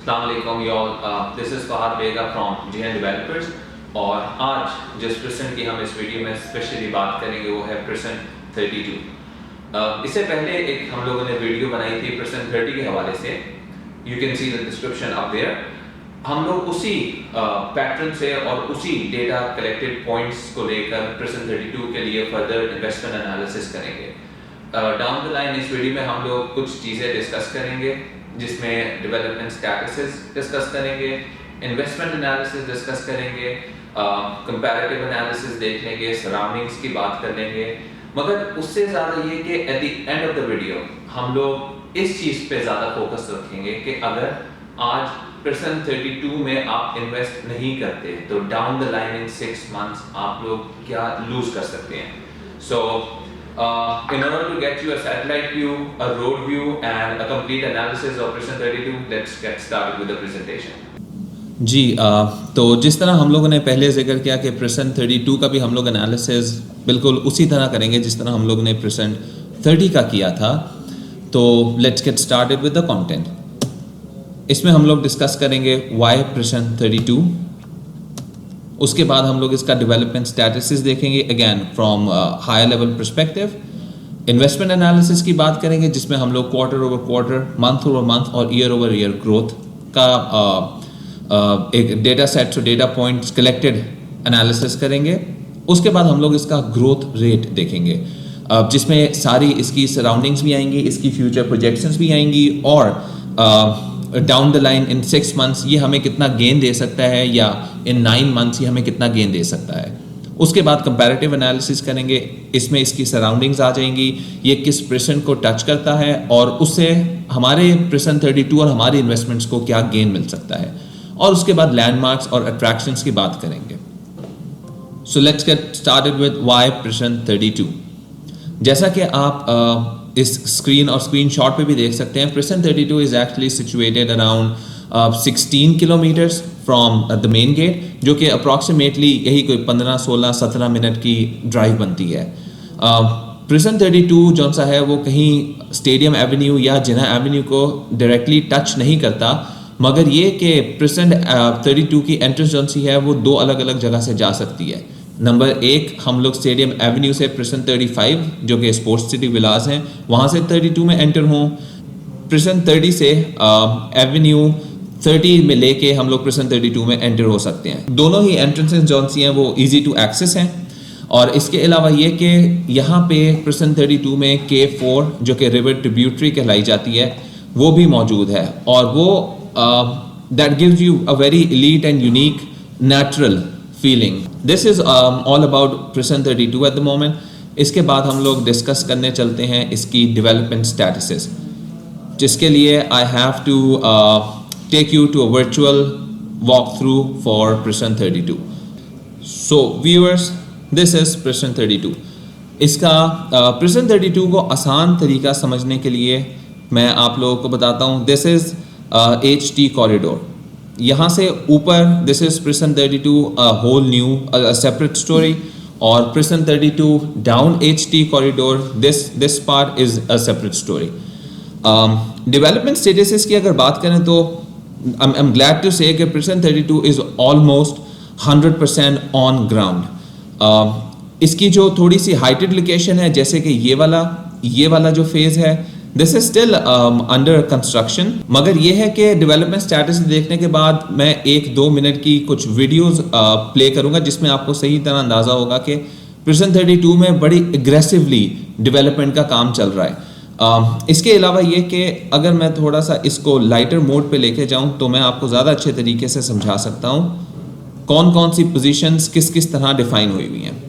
Assalamualaikum y'all, this is Fahad Bega from GN Developers और आज जिस परसेंट की हम इस वीडियो में स्पेशली बात करेंगे वो है परसेंट 32। इससे पहले एक हम लोगों ने वीडियो बनाई थी परसेंट 30 के हवाले से, you can see the description up there. हम लोग उसी पैटर्न से और उसी डेटा कलेक्टेड पॉइंट्स को लेकर परसेंट 32 के लिए फर्दर इन्वेस्टमेंट एनालिसिस करेंगे। डाउन द लाइन इस वीडियो में हम लोग कुछ चीज़ें डिस्कस करेंगे जिसमें डेवलपमेंट स्टेटसेस डिस्कस करेंगे, इन्वेस्टमेंट एनालिसिस डिस्कस करेंगे, कंपैरेटिव एनालिसिस देख लेंगे, सराउंडिंग्स की बात कर लेंगे। मगर उससे ज़्यादा ये कि eight the end of the video हम लोग इस चीज़ पे ज़्यादा फोकस रखेंगे कि अगर आज परसेंट 32 में आप इन्वेस्ट नहीं करते तो down the line in 6 months आप लोग क्या लूज कर सकते हैं। सो in order to get you a satellite view, a road view and a complete analysis of Prism 32, let's get started with the presentation. जी तो जिस तरह हम लोगों ने पहले जिक्र किया कि Prism 32 का भी हम लोग एनालिसिस बिल्कुल उसी तरह करेंगे जिस तरह हम लोग ने Prism 30 का किया था। तो let's get started with the content. इसमें हम लोग डिस्कस करेंगे वाई Prism 32, उसके बाद हम लोग इसका डेवलपमेंट स्टेटसेस देखेंगे again from higher level perspective. Investment analysis की बात करेंगे जिसमें हम लोग quarter over quarter, month over month और ईयर ओवर ईयर ग्रोथ का एक data set data points collected analysis करेंगे। उसके बाद हम लोग इसका ग्रोथ रेट देखेंगे जिसमें सारी इसकी सराउंडिंग्स भी आएंगी, इसकी फ्यूचर प्रोजेक्शंस भी आएंगी और down the line in 6 months ये हमें कितना गेन दे सकता है या इन 9 मंथ्स ये हमें कितना गेन दे सकता है। उसके बाद कंपैरेटिव एनालिसिस करेंगे, इसमें इसकी सराउंडिंग्स आ जाएंगी, ये किस परसेंट को टच करता है और उससे हमारे परसेंट 32 और हमारी इन्वेस्टमेंट्स को क्या गेन मिल सकता है। और उसके बाद लैंडमार्क्स और अट्रैक्शंस की बात करेंगे। So let's get started with Y percent 32। जैसा कि आप इस स्क्रीन और स्क्रीन शॉट पे भी देख सकते हैं, Prism 32 is actually situated around 16 kilometres from the main gate, जो कि अप्रॉक्सीमेटली यही कोई 15, 16, 17 मिनट की ड्राइव बनती है। Prism 32 जो सा है वो कहीं स्टेडियम एवेन्यू या जिन्ना एवेन्यू को डायरेक्टली टच नहीं करता, मगर ये कि Prism 32 की एंट्रेंस जो सी है वो 2 अलग अलग जगह से जा सकती है। नंबर 1, हम लोग स्टेडियम एवेन्यू से Prism 35 जो कि स्पोर्ट्स सिटी विलास हैं वहाँ से 32 में एंटर हों, Prism 30 से एवेन्यू 30 में लेके हम लोग Prism 32 में एंटर हो सकते हैं। दोनों ही एंट्रेंसेस जो सी हैं वो इजी टू एक्सेस हैं। और इसके अलावा ये कि यहाँ पे Prism 32 में K4 जो कि रिवर ट्रिब्यूटरी कहलाई जाती है वो भी मौजूद है और वो that gives you a very elite and unique natural feeling. This is all about Prism 32 at the moment. इसके बाद हम लोग डिस्कस करने चलते हैं इसकी डेवलपमेंट स्टेटसेस, जिसके लिए I have to take you to a virtual walk through for Prism 32। So viewers, this is Prism 32। इसका Prism 32 को आसान तरीका समझने के लिए मैं आप लोगों को बताता हूँ। This is HT corridor. यहाँ से ऊपर this is Prism 32 whole new separate story, और Prism 32 down HT corridor this part is a separate story. Development statuses की अगर बात करें तो आई एम ग्लैड टू से कि Prism 32 is almost 100% on ground. इसकी जो थोड़ी सी हाइटेड लोकेशन है, जैसे कि ये वाला जो फेज है, this is still under construction. मगर ये है कि डेवलपमेंट स्टेटस देखने के बाद मैं 1-2 मिनट की कुछ वीडियोस प्ले करूंगा जिसमें आपको सही तरह अंदाजा होगा कि Prism 32 में बड़ी एग्रेसिवली डेवलपमेंट का काम चल रहा है। इसके अलावा ये कि अगर मैं थोड़ा सा इसको लाइटर मोड पे लेके जाऊं तो मैं आपको ज़्यादा अच्छे तरीके से समझा सकता हूँ कौन कौन सी पोजीशंस किस तरह डिफाइन हुई हुई हैं।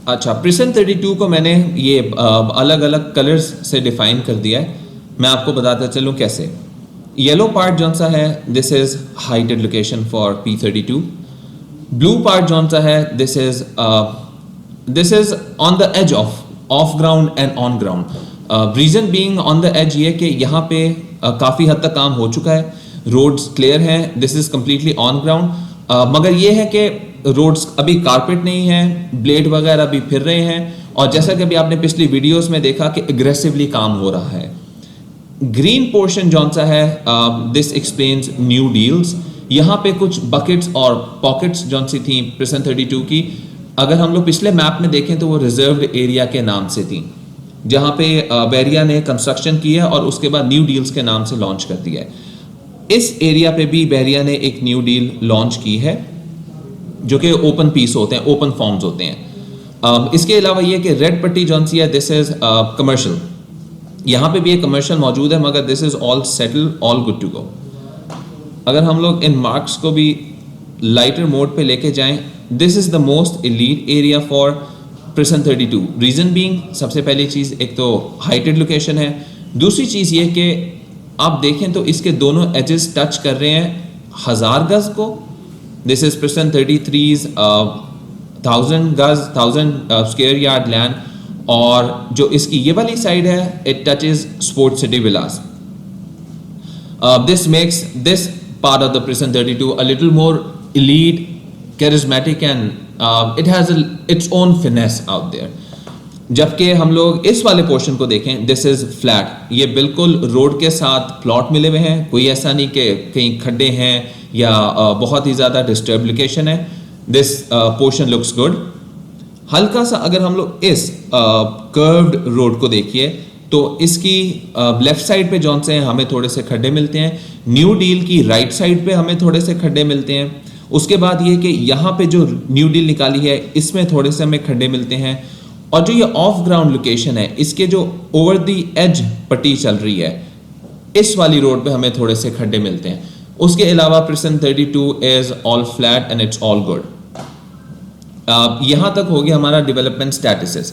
अच्छा, Prism 32 को मैंने ये अलग अलग कलर्स से डिफाइन कर दिया है। मैं आपको बताता चलूँ कैसे। येलो पार्ट जौन सा है this is heighted location for P32। Blue part जौन सा है this is on the edge of ground and on ground. Reason being on the edge ये कि यहाँ पे काफ़ी हद तक काम हो चुका है, रोड्स क्लियर हैं, this is completely on ground. मगर ये है कि रोड्स अभी कारपेट नहीं है, ब्लेड वगैरह अभी फिर रहे हैं और जैसा कि अभी आपने पिछली वीडियोस में देखा कि एग्रेसिवली काम हो रहा है। ग्रीन पोर्शन जौन सा है, दिस एक्सप्लेन्स न्यू डील्स। यहाँ पे कुछ बकेट्स और पॉकेट्स जौन सी थी प्रेसेंट 32 की, अगर हम लोग पिछले मैप में देखें तो वो रिजर्व्ड एरिया के नाम से थी, जहाँ पे बेरिया ने कंस्ट्रक्शन किया और उसके बाद न्यू डील्स के नाम से लॉन्च कर दिया है। इस एरिया पे भी बेरिया ने एक न्यू डील लॉन्च की है जो कि ओपन पीस होते हैं, ओपन फॉर्म्स होते हैं। इसके अलावा ये कि रेड पट्टी जौन सी है, दिस इज कमर्शियल। यहाँ पे भी एक कमर्शियल मौजूद है, मगर this is all settle, all good to go. अगर हम लोग इन मार्क्स को भी लाइटर मोड पे लेके जाएं, this is the most elite area for present 32। Reason being, सबसे पहली चीज़ एक तो हाइटेड लोकेशन है, दूसरी चीज़ ये कि आप देखें तो इसके दोनों एजेस टच कर रहे हैं 1000 गज को। दिस इज प्रेसेंट 33 1000 गज, 1000 स्क्वायर यार्ड लैंड, और जो इसकी ये वाली साइड है, it touches sports city Vilas. This makes this part of the Prison 32 a little more elite, charismatic, and it has its own finesse out there. जबकि हम लोग इस वाले पोर्शन को देखें, दिस इज फ्लैट, ये बिल्कुल रोड के साथ प्लॉट मिले हुए हैं, कोई ऐसा नहीं कि कहीं खड्डे हैं या बहुत ही ज़्यादा डिस्टर्ब लोकेशन है। This portion looks good. हल्का सा अगर हम लोग इस कर्व्ड रोड को देखिए तो इसकी लेफ्ट साइड पे जौन से हमें थोड़े से खड्डे मिलते हैं, न्यू डील की राइट साइड पे हमें थोड़े से खड्डे मिलते हैं। उसके बाद ये कि यहाँ पे जो न्यू डील निकाली है इसमें थोड़े से हमें खड्डे मिलते हैं, और जो ये ऑफ ग्राउंड लोकेशन है, इसके जो ओवर द एज पट्टी चल रही है, इस वाली रोड पे हमें थोड़े से खड्डे मिलते हैं। उसके अलावा present 32 is all flat and it's all good. यहाँ तक हो गया हमारा development statuses.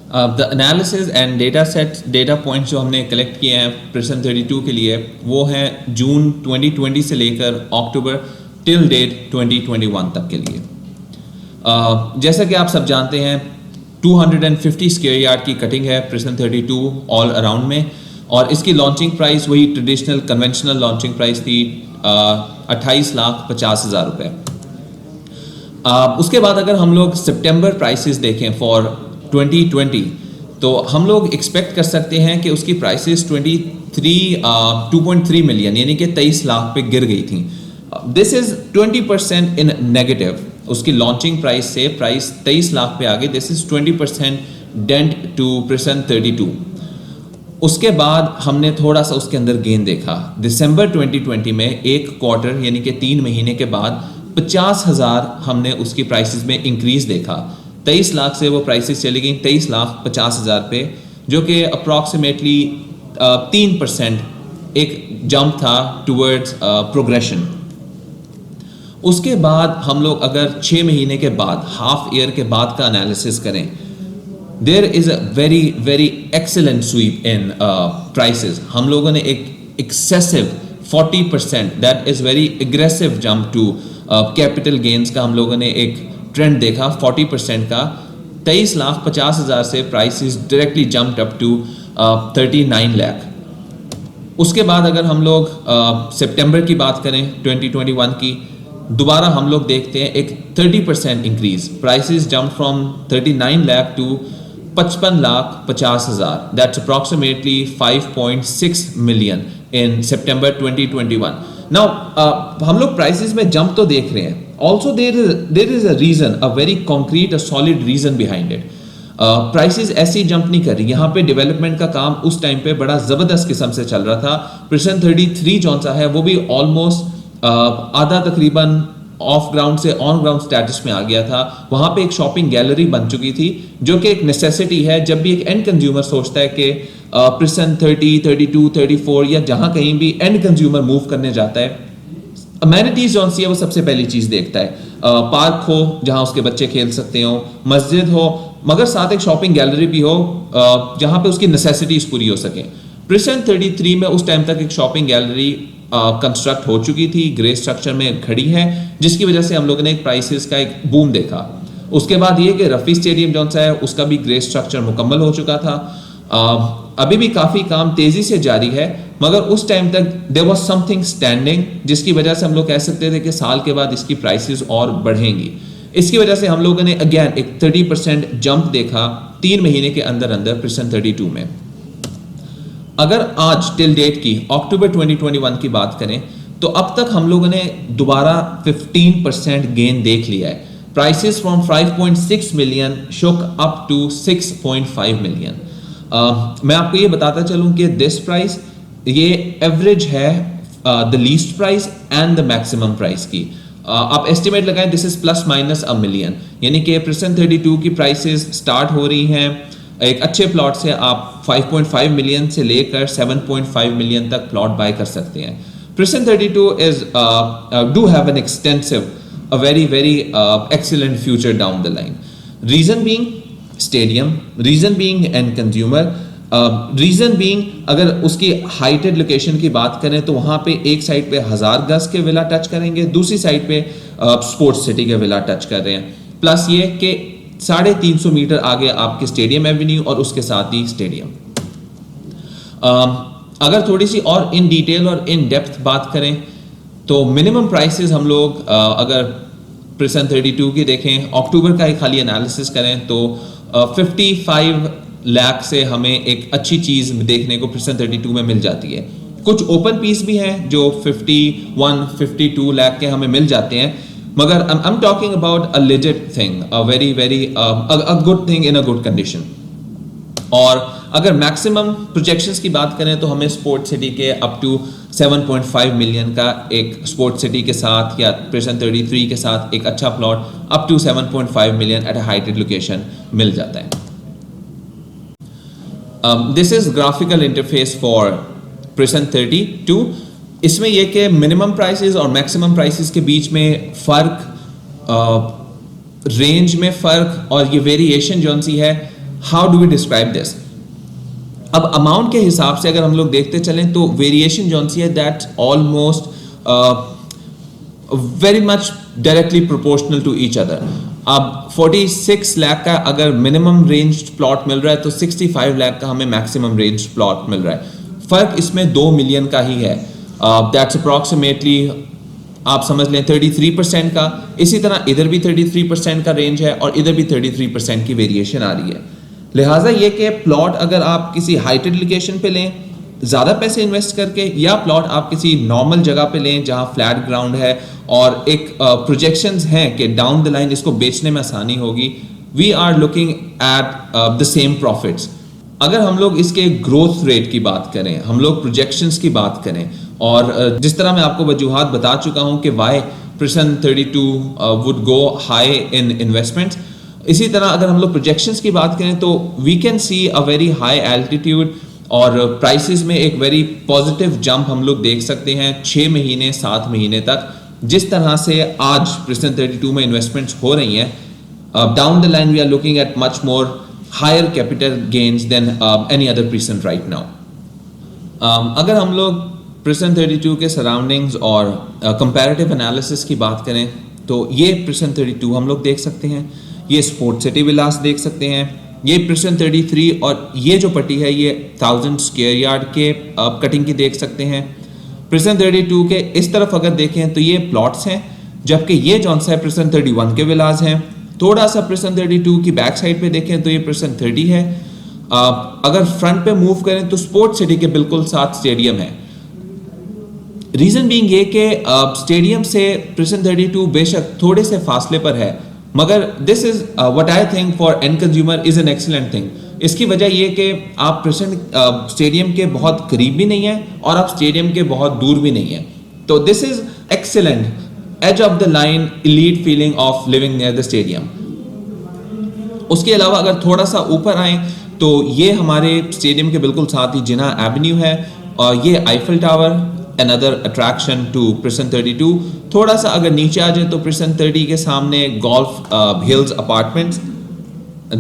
The analysis and data set, data points जो हमने कलेक्ट किए हैं प्रेसेंट 32 के लिए, वो हैं जून 2020 से लेकर अक्टूबर टिल डेट 2021 तक के लिए। जैसा कि आप सब जानते हैं 250 स्क्वायर यार्ड की कटिंग है प्रेसेंट 32 ऑल अराउंड में, और इसकी लॉन्चिंग प्राइस वही ट्रेडिशनल कन्वेंशनल लॉन्चिंग प्राइस थी 28,50,000 रुपये। उसके बाद अगर हम लोग सितंबर प्राइसेस देखें फॉर 2020, तो हम लोग एक्सपेक्ट कर सकते हैं कि उसकी प्राइसेस 2.3 मिलियन यानी कि 23 लाख पे गिर गई थी। This is 20% in negative. उसकी लॉन्चिंग प्राइस से प्राइस 23 लाख पे आ गई। This is 20% dent to present 32। उसके बाद हमने थोड़ा सा उसके अंदर गेन देखा। दिसंबर 2020 में एक क्वार्टर यानी कि 3 महीने के बाद 50,000 हमने उसकी प्राइसेस में इंक्रीज देखा। 23 लाख से वो प्राइसेस चली गई 23,50,000 पे, जो कि अप्रॉक्सीमेटली 3% एक जंप था टूवर्ड्स प्रोग्रेशन। उसके बाद हम लोग अगर 6 महीने के बाद, हाफ ईयर के बाद का एनालिसिस करें, there is a very very excellent sweep in prices. हम लोगों ने एक excessive 40%, that is very aggressive jump to capital gains का हम लोगों ने एक ट्रेंड देखा 40% का। 23,50,000 से prices directly jumped up to 39 lakh. उसके बाद अगर हम लोग सितंबर की बात करें 2021 की, दोबारा हम लोग देखते हैं एक 30% increase. Prices jump from 39 lakh to 55,50,000, that's approximately 5.6 million in सितंबर 2021। नाउ हम लोग प्राइसेस में जंप तो देख रहे हैं, also there is a reason, a very concrete, a solid reason behind it. Prices ऐसी जंप नहीं कर रही। यहाँ पे डेवलपमेंट का काम उस टाइम पे बड़ा ज़बरदस्त किस्म से चल रहा था। प्रेसेंट 33 जौन सा है वो भी ऑलमोस्ट आधा तकरीबन ऑफ ग्राउंड से ऑन ग्राउंड स्टेटस में आ गया था। वहाँ पे एक शॉपिंग गैलरी बन चुकी थी, जो कि एक नेसेसिटी है। जब भी एक एंड कंज्यूमर सोचता है कि प्रेसेंट 30, 32, 34 या जहाँ कहीं भी एंड कंज्यूमर मूव करने जाता है, अमेनिटीज जौन सी है वो सबसे पहली चीज़ देखता है। पार्क हो जहाँ उसके बच्चे खेल सकते हो, मस्जिद हो, मगर साथ एक शॉपिंग गैलरी भी हो जहाँ पे उसकी नेसेसिटीज़ पूरी हो सकें। प्रेसेंट 33 में उस टाइम तक एक शॉपिंग गैलरी कंस्ट्रक्ट हो चुकी थी, ग्रे स्ट्रक्चर में खड़ी है, जिसकी वजह से हम लोगों ने एक प्राइसेस का एक बूम देखा। उसके बाद ये कि रफ़ी स्टेडियम जौन सा है उसका भी ग्रे स्ट्रक्चर मुकम्मल हो चुका था। अभी भी काफ़ी काम तेज़ी से जारी है, मगर उस टाइम तक देयर वाज समथिंग स्टैंडिंग, जिसकी वजह से हम लोग कह सकते थे कि साल के बाद इसकी प्राइसेस और बढ़ेंगी। इसकी वजह से हम लोगों ने अगेन एक 30% जंप देखा 3 महीने के अंदर अंदर प्रिसन 32 में। अगर आज टिल डेट की अक्टूबर 2021 की बात करें तो अब तक हम लोगों ने दोबारा 15% गेन देख लिया है। Prices from 5.6 million shook up to 6.5 million. मैं आपको ये बताता चलूं कि दिस प्राइस ये एवरेज है the least price and the maximum price की। आप एस्टिमेट लगाएं, this is plus minus a million, यानी कि प्रिसन 32 की प्राइसेस स्टार्ट हो रही हैं एक अच्छे प्लॉट से। आप 5.5 मिलियन से लेकर 7.5 मिलियन तक प्लॉट बाय कर सकते हैं। Precision 32 is do have an extensive, a very excellent future down the line. Reason being stadium, reason being end consumer, reason being अगर उसकी हाइटेड लोकेशन की बात करें तो वहाँ पे एक साइड पे 1000 गज के विला टच करेंगे, दूसरी साइड पे स्पोर्ट्स सिटी के विला टच कर रहे हैं। प्लस ये कि 350 मीटर आगे आपके स्टेडियम एवेन्यू और उसके साथ ही स्टेडियम। अगर थोड़ी सी और इन डिटेल और इन डेप्थ बात करें तो मिनिमम प्राइसेस हम लोग अगर प्रिसन 32 की देखें, अक्टूबर का ही खाली एनालिसिस करें तो 55 लाख से हमें एक अच्छी चीज़ देखने को प्रिसन 32 में मिल जाती है। कुछ ओपन पीस भी हैं जो 51-52 लाख के हमें मिल जाते हैं, मगर I am talking about a legit thing, a very good thing in a good condition. और अगर मैक्सिमम प्रोजेक्शंस की बात करें तो हमें स्पोर्ट सिटी के अप टू 7.5 मिलियन का एक स्पोर्ट सिटी के साथ या प्रिसन 33 के साथ एक अच्छा plot up to 7.5 million at a heighted location मिल जाता है। This is graphical interface for precinct 32। इसमें यह कि मिनिमम प्राइसेस और मैक्सिमम प्राइसेस के बीच में फ़र्क, रेंज में फ़र्क और ये वेरिएशन जौन सी है, how do we describe this. अब अमाउंट के हिसाब से अगर हम लोग देखते चलें तो वेरिएशन जौन सी है that almost very much directly proportional to each other. अब 46 लाख का अगर मिनिमम रेंज प्लॉट मिल रहा है तो 65 लाख का हमें मैक्सिमम रेंज प्लॉट मिल रहा है। फ़र्क इसमें 2 मिलियन का ही है। दैट्स अप्रॉक्सीमेटली आप समझ लें 33% का। इसी तरह इधर भी 33% का रेंज है और इधर भी 33% की वेरिएशन आ रही है। लिहाजा ये कि प्लॉट अगर आप किसी हाइटेड लोकेशन पे लें ज़्यादा पैसे इन्वेस्ट करके, या प्लॉट आप किसी नॉर्मल जगह पे लें जहाँ फ्लैट ग्राउंड है और एक प्रोजेक्शंस हैं कि डाउन द लाइन इसको बेचने में आसानी होगी, we are looking at the same profits. अगर हम लोग इसके ग्रोथ रेट की बात करें, हम लोग प्रोजेक्शंस की बात करें, और जिस तरह मैं आपको वजूहात बता चुका हूँ कि why Prism 32 would go high in investments, इसी तरह अगर हम लोग प्रोजेक्शंस की बात करें तो we can see a very high altitude और प्राइसेस में एक वेरी पॉजिटिव जंप हम लोग देख सकते हैं 6 महीने 7 महीने तक। जिस तरह से आज प्रिसन 32 में इन्वेस्टमेंट्स हो रही हैं, down the line we are looking at much more higher capital gains than any other Prism right now. अगर हम लोग प्रिसन 32 के सराउंडिंग्स और कंपैरेटिव एनालिसिस की बात करें तो ये प्रिसन 32 हम लोग देख सकते हैं, ये स्पोर्ट सिटी विलास देख सकते हैं, ये प्रिसन 33 और ये जो पट्टी है ये 1000 स्क्वायर यार्ड के कटिंग की देख सकते हैं। प्रिसन 32 के इस तरफ अगर देखें तो ये प्लॉट्स हैं, जबकि ये जौन सा है प्रिसन 31 के विलास हैं। थोड़ा सा प्रिसन 32 की बैक साइड पे देखें तो ये प्रिसन 30 है। अगर फ्रंट पे मूव करें तो स्पोर्ट सिटी के बिल्कुल साथ स्टेडियम है। रीजन बीइंग ये कि स्टेडियम से प्रिसन 32 बेशक थोड़े से फासले पर है, मगर this is what I think for and consumer is an excellent thing. इसकी वजह ये कि आप प्रिसन स्टेडियम के बहुत करीब भी नहीं है और आप स्टेडियम के बहुत दूर भी नहीं है, तो this is excellent edge of the line elite feeling of living near the stadium. उसके अलावा अगर थोड़ा सा ऊपर आए तो ये हमारे स्टेडियम के बिल्कुल साथ ही जिना एवेन्यू है और ये Eiffel tower, another attraction to Prison 32। थोड़ा सा अगर नीचे आ जाए तो Prison 30 के सामने Golf Hills Apartments।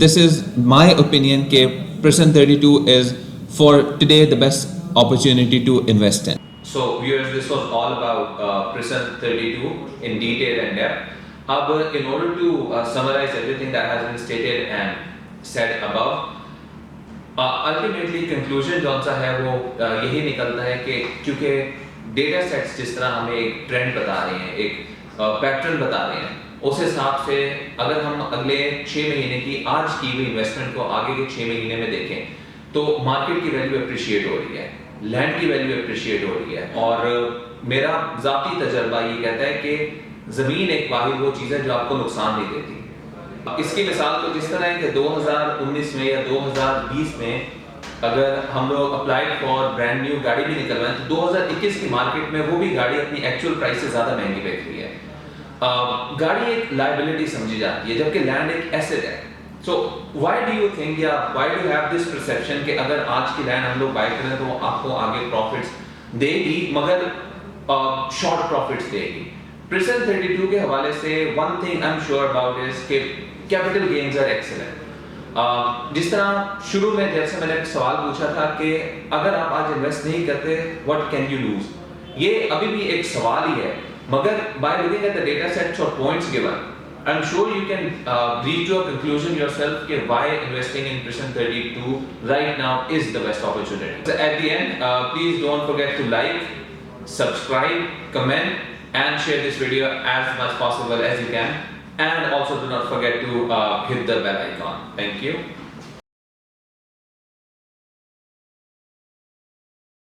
This is my opinion कि Prison 32 is for today the best opportunity to invest in। So viewers, this was all about Prison 32 in detail and depth. अब in order to summarize everything that has been stated and said above, ultimately conclusion जौन सा है वो यही निकलता है कि क्योंकि डेटा सेट्स जिस तरह हमें एक ट्रेंड बता रहे हैं, एक पैटर्न बता रहे हैं, उस हिसाब से अगर हम अगले 6 महीने की आज की हुई इन्वेस्टमेंट को आगे के 6 महीने में देखें तो मार्केट की वैल्यू अप्रिशिएट हो रही है, लैंड की वैल्यू अप्रिशिएट हो रही है, और मेरा ज़ाती तजर्बा ये कहता है कि ज़मीन एक वाहिद वो चीज़ है जो आपको नुकसान नहीं देती। इसकी मिसाल तो जिस तरह है कि 2019 में या 2020 में अगर हम लोग अप्लाइड फॉर ब्रांड न्यू गाड़ी भी निकलवाएं तो 2021 की मार्केट में वो भी गाड़ी अपनी एक्चुअल प्राइस से ज़्यादा महंगी बिक रही है। गाड़ी एक लायबिलिटी समझी जाती है जबकि लैंड एक एसेट है। So why do you think या why do have this perception कि अगर आज की लैंड हम लोग बाय करें तो आपको आगे प्रॉफिट्स देगी, मगर शॉर्ट प्रॉफिट्स देगी। प्रिसन 32 के हवाले से one thing I am sure about is कि कैपिटल गेन्स आर एक्सीलेंट। जिस तरह शुरू में जैसे मैंने एक सवाल पूछा था कि अगर आप आज इन्वेस्ट नहीं करते व्हाट कैन यू लूज, ये अभी भी एक सवाल ही है, मगर by looking at the data sets और points given I am sure you can reach to a conclusion yourself कि why investing in precinct 32 right now is the best opportunity. At the end please don't forget to like, subscribe, comment and share this video as much possible as you can, and also do not forget to hit the bell icon. Thank you.